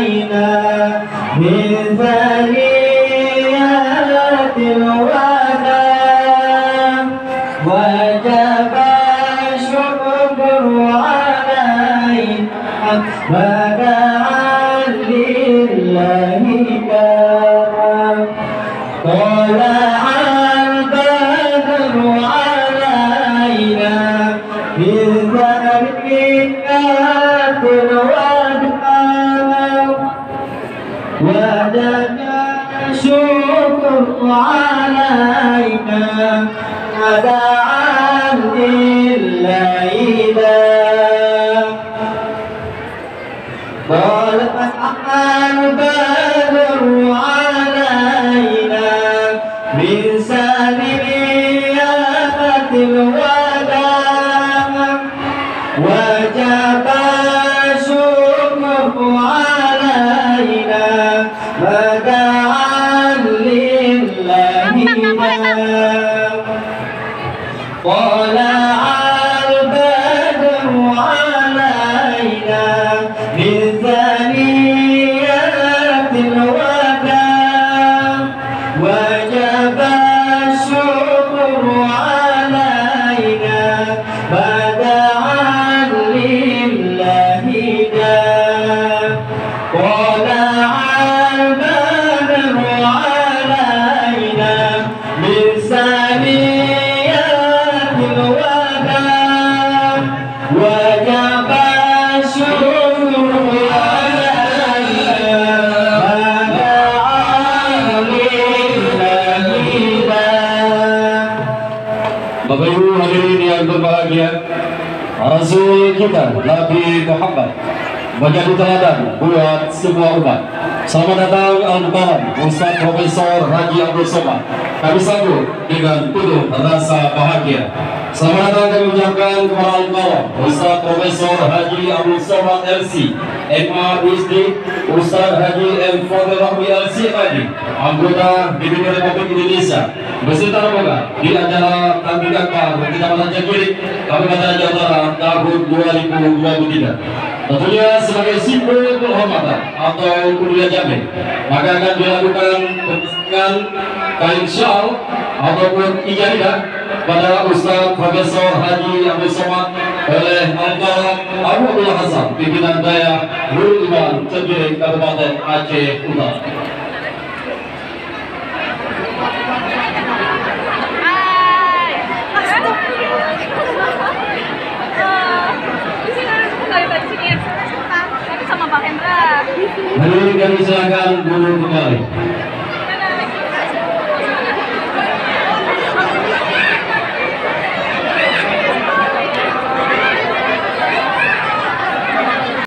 علينا من ثنيات الوداع وجب الشكر علينا وداعا لله داعا طلع البدر علينا من ثنيات الوداع وجب الشكر علينا وداعا لله داعا طلع البدر علينا من ثنيات الوداع وجب الشكر علينا وداعا لله داعا طلع البدر علينا من ثنيات الوداع وجب الشكر علينا وداعا لله داعا طلع البدر علينا من ثنيات الوداع وجب الشكر علينا وداعا لله داعا. Bapak Ibu hadirin yang berbahagia, Rasul kita Nabi Muhammad menjadi teladan buat semua umat. Selamat datang Al-Mukarram Ustaz Profesor Haji Abdul Somad. Kami sambut dengan penuh rasa bahagia. Selamat datang kami ucapkan kepada Al-Mukarram Ustaz Profesor Haji Abdul Somad LC MA PhD, Ustaz Haji M. Fadil Rahmi LC Haji, anggota DPD Republik Indonesia, beserta rombongan di acara Tampil Akbar Kecamatan Jagiri, Kabupaten Jawa Barat tahun 2023. Tentunya sebagai simbol penghormatan atau kuliah jamin, maka akan dilakukan pembentukan kain syal ataupun ijazah pada Ustaz Profesor Haji Abdul Somad oleh Al-Mukarram Abu Abdullah Hasan, pimpinan daya Nurul Iman Cenggiring, Kabupaten Aceh Utara. Hadirin kami silakan dulu kembali.